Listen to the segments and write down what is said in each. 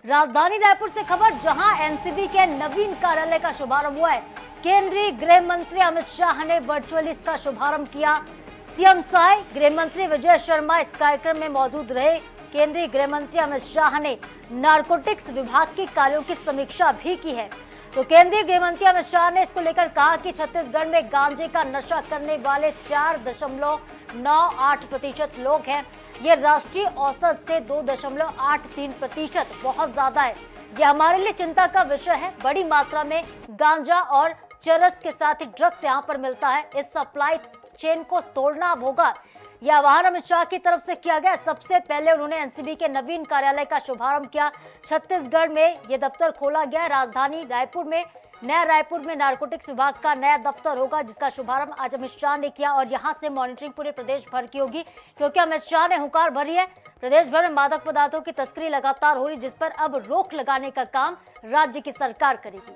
राजधानी रायपुर से खबर, जहां एनसीबी के नवीन कार्यालय का शुभारंभ हुआ है। केंद्रीय गृह मंत्री अमित शाह ने वर्चुअली इसका शुभारंभ किया। सीएम साय, गृह मंत्री विजय शर्मा इस कार्यक्रम में मौजूद रहे। केंद्रीय गृह मंत्री अमित शाह ने नारकोटिक्स विभाग के कार्यों की समीक्षा भी की है। तो केंद्रीय गृह मंत्री अमित शाह ने इसको लेकर कहा कि छत्तीसगढ़ में गांजे का नशा करने वाले 4.98% लोग हैं। ये राष्ट्रीय औसत से 2.83%, बहुत ज्यादा है। ये हमारे लिए चिंता का विषय है। बड़ी मात्रा में गांजा और चरस के साथ ही ड्रग्स यहाँ पर मिलता है। इस सप्लाई चेन को तोड़ना अब होगा। यह आह्वान अमित शाह की तरफ से किया गया। सबसे पहले उन्होंने एनसीबी के नवीन कार्यालय का शुभारंभ किया। छत्तीसगढ़ में यह दफ्तर खोला गया। राजधानी रायपुर में, नया रायपुर में नारकोटिक्स विभाग का नया दफ्तर होगा, जिसका शुभारंभ आज अमित शाह ने किया। और यहां से मॉनिटरिंग पूरे प्रदेश भर की होगी, क्योंकि अमित शाह ने हुंकार भरी है। प्रदेश भर में मादक पदार्थों की तस्करी लगातार हो रही, जिस पर अब रोक लगाने का काम राज्य की सरकार करेगी।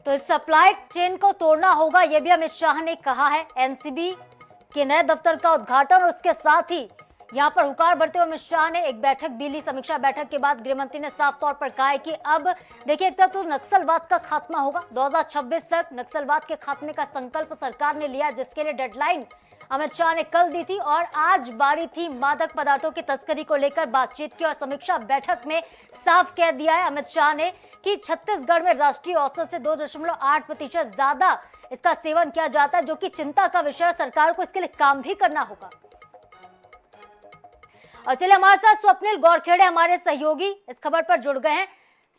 तो इस सप्लाई चेन को तोड़ना होगा, यह भी अमित शाह ने कहा है। एनसीबी के नए दफ्तर का उद्घाटन और उसके साथ ही यहां पर हुंकार भरते हुए अमित शाह ने एक बैठक भी ली। समीक्षा बैठक के बाद गृह मंत्री ने साफ तौर पर कहा है कि अब देखिए, एक तरफ तो नक्सलवाद का खात्मा होगा, 2026 तक नक्सलवाद के खात्मे का संकल्प सरकार ने लिया, जिसके लिए डेडलाइन अमित शाह ने कल दी थी। और आज बारी थी मादक पदार्थों की तस्करी को लेकर बातचीत की। और समीक्षा बैठक में साफ कह दिया है अमित शाह ने कि छत्तीसगढ़ में राष्ट्रीय औसत से 2.8% ज्यादा इसका सेवन किया जाता है, जो कि चिंता का विषय है। सरकार को इसके लिए काम भी करना होगा। और चलिए, हमारे साथ स्वप्निल गौरखेड़े हमारे सहयोगी इस खबर पर जुड़ गए हैं।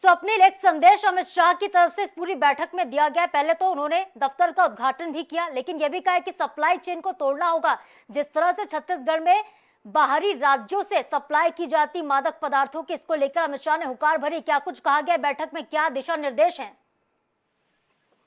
स्वप्निल, एक संदेश अमित शाह की तरफ से इस पूरी बैठक में दिया गया। पहले तो उन्होंने दफ्तर का उद्घाटन भी किया, लेकिन यह भी कहा कि सप्लाई चेन को तोड़ना होगा। जिस तरह से छत्तीसगढ़ में बाहरी राज्यों से सप्लाई की जाती मादक पदार्थों की, इसको लेकर अमित शाह ने हुंकार भरी। क्या कुछ कहा गया बैठक में, क्या दिशा निर्देश हैं?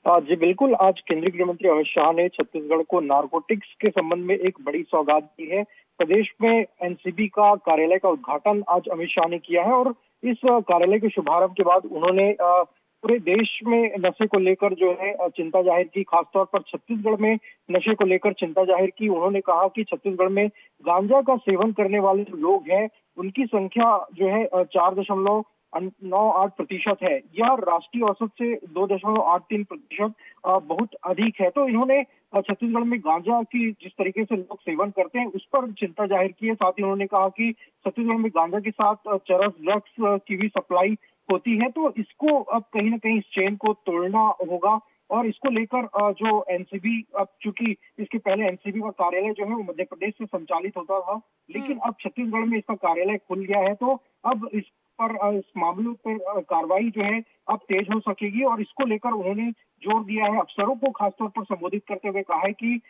जी बिल्कुल, आज केंद्रीय गृह मंत्री अमित शाह ने छत्तीसगढ़ को नारकोटिक्स के संबंध में एक बड़ी सौगात दी है। प्रदेश में एनसीबी का कार्यालय का उद्घाटन आज अमित शाह ने किया है और इस कार्यालय के शुभारंभ के बाद उन्होंने पूरे देश में नशे को लेकर जो है चिंता जाहिर की, खासतौर पर छत्तीसगढ़ में नशे को लेकर चिंता जाहिर की। उन्होंने कहा कि छत्तीसगढ़ में गांजा का सेवन करने वाले जो लोग हैं, उनकी संख्या जो है 4.98% है। यह राष्ट्रीय औसत से 2.83% बहुत अधिक है। तो इन्होंने छत्तीसगढ़ में गांजा की जिस तरीके से लोग सेवन करते हैं, उस पर चिंता जाहिर की है। साथ ही उन्होंने कहा कि छत्तीसगढ़ में गांजा के साथ चरस, ड्रग्स की भी सप्लाई होती है। तो इसको अब कहीं ना कहीं इस चेन को तोड़ना होगा। और इसको लेकर जो एनसीबी, अब चूंकि इसके पहले एनसीबी का कार्यालय जो है वो मध्य प्रदेश से संचालित होता था, लेकिन अब छत्तीसगढ़ में इसका कार्यालय खुल गया है। तो अब इस पर, इस मामलों पर कार्रवाई जो है अब तेज हो सकेगी। और इसको लेकर उन्होंने जोर दिया है, अफसरों को खासतौर पर संबोधित करते हुए कहा है कि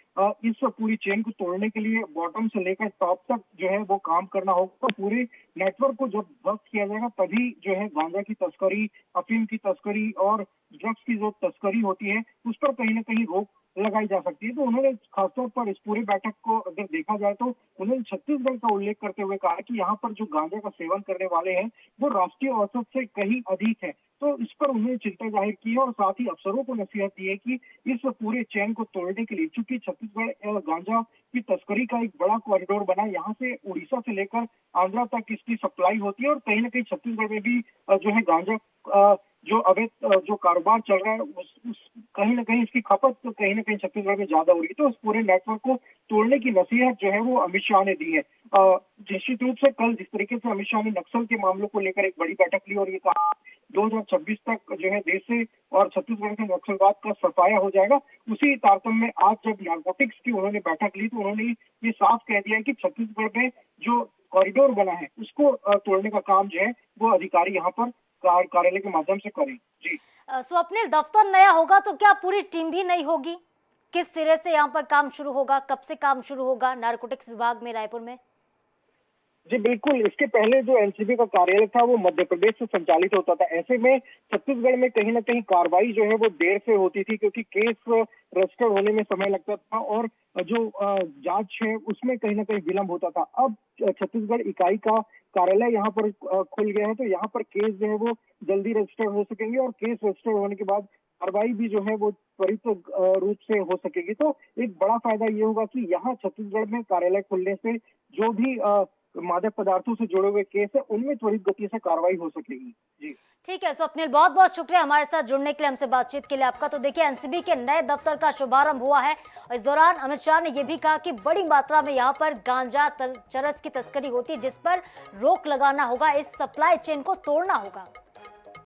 इस पूरी चेन को तोड़ने के लिए बॉटम से लेकर टॉप तक जो है वो काम करना होगा। पूरे नेटवर्क को जब ध्वस्त किया जाएगा, तभी जो है गांजा की तस्करी, अफीम की तस्करी और ड्रग्स की जो तस्करी होती है, उस पर कहीं ना कहीं रोक लगाई जा सकती है। तो उन्होंने खासतौर पर इस पूरी बैठक को अगर देखा जाए तो उन्होंने छत्तीसगढ़ का उल्लेख करते हुए कहा कि यहाँ पर जो गांजा का सेवन करने वाले हैं, वो राष्ट्रीय औसत से कहीं अधिक है। तो इस पर उन्होंने चिंता जाहिर की है और साथ ही अफसरों को नसीहत दी है कि इस पूरे चेन को तोड़ने के लिए, चूंकि छत्तीसगढ़ गांजा की तस्करी का एक बड़ा कॉरिडोर बना, यहाँ से उड़ीसा से लेकर आंध्रा तक इसकी सप्लाई होती है। और कहीं ना कहीं छत्तीसगढ़ में भी जो है गांजा जो अवैध जो कारोबार चल रहा है, उस कहीं ना कहीं इसकी खपत तो कहीं ना कहीं छत्तीसगढ़ में ज्यादा हो रही है। तो उस पूरे नेटवर्क को तोड़ने की नसीहत जो है वो अमित शाह ने दी है। निश्चित रूप से कल जिस तरीके से अमित शाह ने नक्सल के मामलों को लेकर एक बड़ी बैठक ली और ये कहा 2026 तक जो है देश से और छत्तीसगढ़ से नक्सलवाद का सफाया हो जाएगा, उसी तारतम्य में आज जब नारकोटिक्स की उन्होंने बैठक ली तो उन्होंने ये साफ कह दिया है कि छत्तीसगढ़ में जो कॉरिडोर बना है, उसको तोड़ने का काम जो है वो अधिकारी यहाँ पर कार्यालय के माध्यम से करें। जी स्वप्निल, दफ्तर नया होगा तो क्या पूरी टीम भी नई होगी? किस सिरे से यहाँ पर काम शुरू होगा, कब से काम शुरू होगा नारकोटिक्स विभाग में रायपुर में? जी बिल्कुल, इसके पहले जो एनसीबी का कार्यालय था वो मध्य प्रदेश से संचालित होता था। ऐसे में छत्तीसगढ़ में कहीं ना कहीं कार्रवाई जो है वो देर से होती थी, क्योंकि केस रजिस्टर होने में समय लगता था और जो जांच है उसमें कहीं ना कहीं विलंब होता था। अब छत्तीसगढ़ इकाई का कार्यालय यहाँ पर खुल गया है, तो यहाँ पर केस जो है वो जल्दी रजिस्टर हो सकेंगे और केस रजिस्टर होने के बाद कार्रवाई भी जो है वो त्वरित रूप से हो सकेगी। तो एक बड़ा फायदा ये होगा कि यहाँ छत्तीसगढ़ में कार्यालय खुलने से जो भी मादक पदार्थों से जुड़े हुए केस है, उनमें त्वरित गति से कार्रवाई हो सकेगी। जी। ठीक है स्वप्निल, बहुत बहुत शुक्रिया हमारे साथ जुड़ने के लिए, हमसे बातचीत के लिए आपका। तो देखिए एनसीबी के नए दफ्तर का शुभारंभ हुआ है। इस दौरान अमित शाह ने यह भी कहा कि बड़ी मात्रा में यहाँ पर गांजा चरस की तस्करी होती है, जिस पर रोक लगाना होगा, इस सप्लाई चेन को तोड़ना होगा।